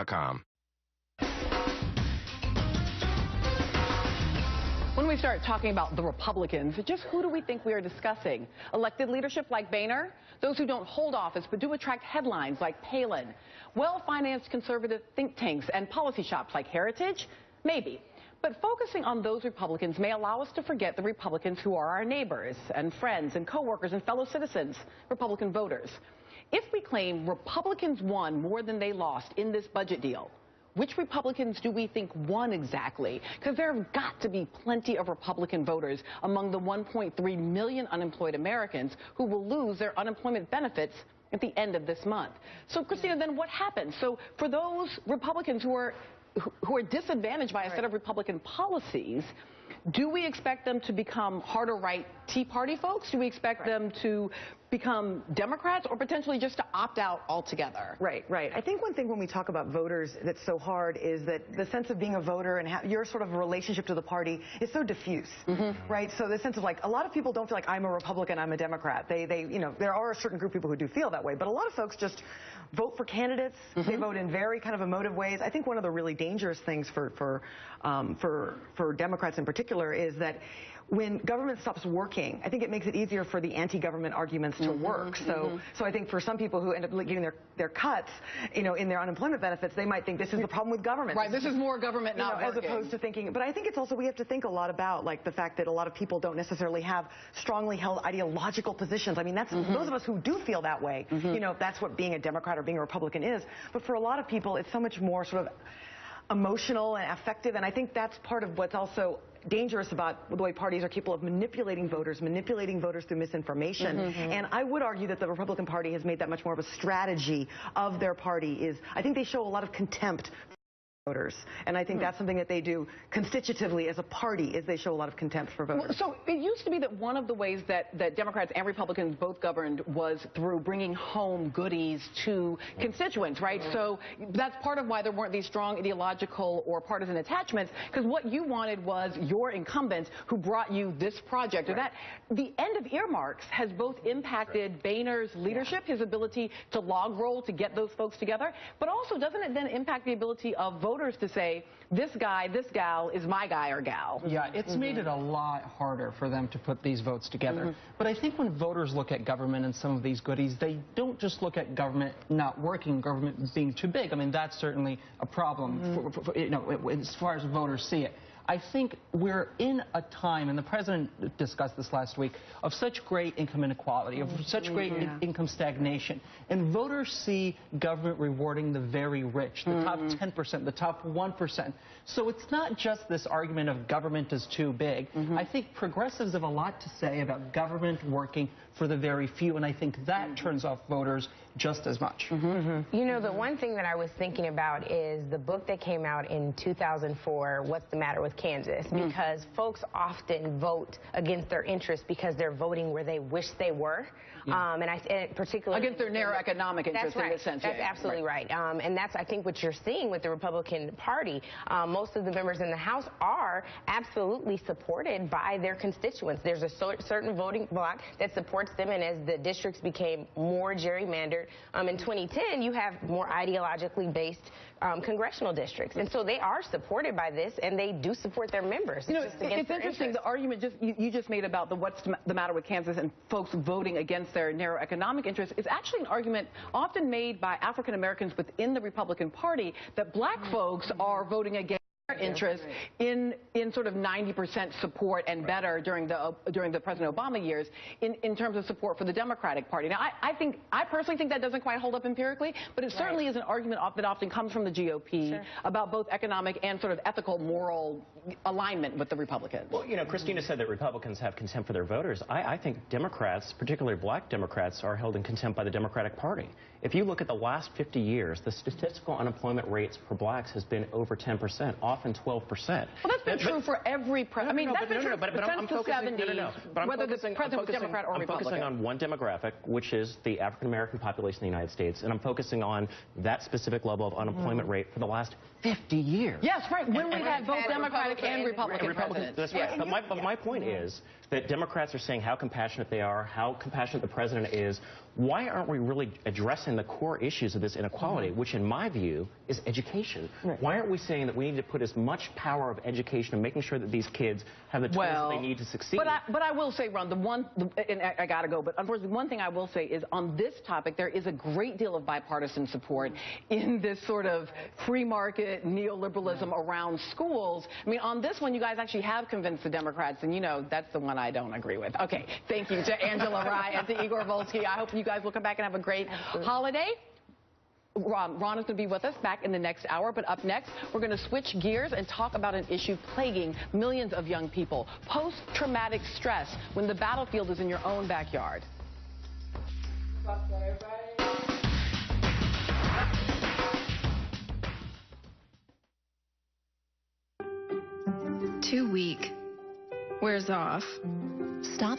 com. When we start talking about the Republicans, just who do we think we are discussing? Elected leadership like Boehner? Those who don't hold office but do attract headlines like Palin? Well-financed conservative think tanks and policy shops like Heritage? Maybe. But focusing on those Republicans may allow us to forget the Republicans who are our neighbors and friends and coworkers and fellow citizens, Republican voters. If we claim Republicans won more than they lost in this budget deal, which Republicans do we think won exactly? Because there have got to be plenty of Republican voters among the 1.3 million unemployed Americans who will lose their unemployment benefits at the end of this month. So, Christina, then what happens? So for those Republicans who are disadvantaged by a set of Republican policies, do we expect them to become harder right Tea Party folks? Do we expect them to become Democrats or potentially just to opt out altogether? Right. I think one thing when we talk about voters that's so hard is that the sense of being a voter and your sort of relationship to the party is so diffuse, right? So the sense of like, a lot of people don't feel like I'm a Republican, I'm a Democrat. There are a certain group of people who do feel that way, but a lot of folks just vote for candidates. They vote in very kind of emotive ways. I think one of the really dangerous things for Democrats in particular is that when government stops working, I think it makes it easier for the anti-government arguments to work. So I think for some people who end up getting their cuts, in their unemployment benefits, they might think this is the problem with government. Right, this is more government not working. As opposed to thinking, but I think it's also, we have to think a lot about like the fact that a lot of people don't necessarily have strongly held ideological positions. I mean, that's those of us who do feel that way, that's what being a Democrat or being a Republican is. But for a lot of people, it's so much more sort of emotional and affective, and I think that's part of what's also dangerous about the way parties are capable of manipulating voters through misinformation. And I would argue that the Republican Party has made that much more of a strategy of their party. I think they show a lot of contempt for voters, and I think that's something that they do constitutively as a party, is they show a lot of contempt for voters. So it used to be that one of the ways that Democrats and Republicans both governed was through bringing home goodies to constituents, right? So that's part of why there weren't these strong ideological or partisan attachments, because what you wanted was your incumbents who brought you this project or that. The end of earmarks has both impacted Boehner's leadership, his ability to log roll to get those folks together, but also doesn't it then impact the ability of voters to say, this guy, this gal is my guy or gal? Yeah, it's made it a lot harder for them to put these votes together. But I think when voters look at government and some of these goodies, they don't just look at government not working, government being too big. I mean, that's certainly a problem, as far as voters see it. I think we're in a time, and the president discussed this last week, of such great income inequality, of such great income stagnation. And voters see government rewarding the very rich, the top 10%, the top 1%. So it's not just this argument of government is too big. I think progressives have a lot to say about government working for the very few, and I think that turns off voters just as much. The one thing that I was thinking about is the book that came out in 2004, What's the Matter with Kansas? Because folks often vote against their interests because they're voting where they wish they were. And particularly against their narrow economic interests in this sense. That's absolutely right. And that's, I think, what you're seeing with the Republican Party. Most of the members in the House are absolutely supported by their constituents. There's a certain voting bloc that supports them, and as the districts became more gerrymandered, in 2010, you have more ideologically based congressional districts. And so they are supported by this, and they do support their members. It's interesting, the argument you just made about what's the matter with Kansas and folks voting against their narrow economic interests is actually an argument often made by African Americans within the Republican Party that black folks are voting against their interests in sort of 90% support and better during the President Obama years in terms of support for the Democratic Party. Now, I personally think that doesn't quite hold up empirically, but it certainly is an argument that often comes from the GOP about both economic and sort of ethical, moral alignment with the Republicans. Well, Christina said that Republicans have contempt for their voters. I think Democrats, particularly black Democrats, are held in contempt by the Democratic Party. If you look at the last 50 years, the statistical unemployment rates for blacks has been over 10%. often 12%. Well, that's been true for every president. I mean, that's been true since the 70s, whether the president was Democrat or Republican. I'm focusing on one demographic, which is the African-American population in the United States, and I'm focusing on that specific level of unemployment rate for the last 50 years. Yes, right, when we had both Democratic and Republican presidents. That's right. But my point is that Democrats are saying how compassionate they are, how compassionate the president is. Why aren't we really addressing the core issues of this inequality, which in my view is education? Right. Why aren't we saying that we need to put as much power of education and making sure that these kids have the tools that they need to succeed? But I will say, Ron, and I got to go, but unfortunately one thing I will say is on this topic there is a great deal of bipartisan support in this sort of free market neoliberalism around schools. I mean, on this one you guys actually have convinced the Democrats, and you know that's the one I don't agree with. Okay, thank you to Angela Rye and to Igor Volsky. I hope you guys will come back and have a great holiday. Ron is going to be with us back in the next hour, but up next, we're going to switch gears and talk about an issue plaguing millions of young people, post-traumatic stress, when the battlefield is in your own backyard. 2 week wears off. Stop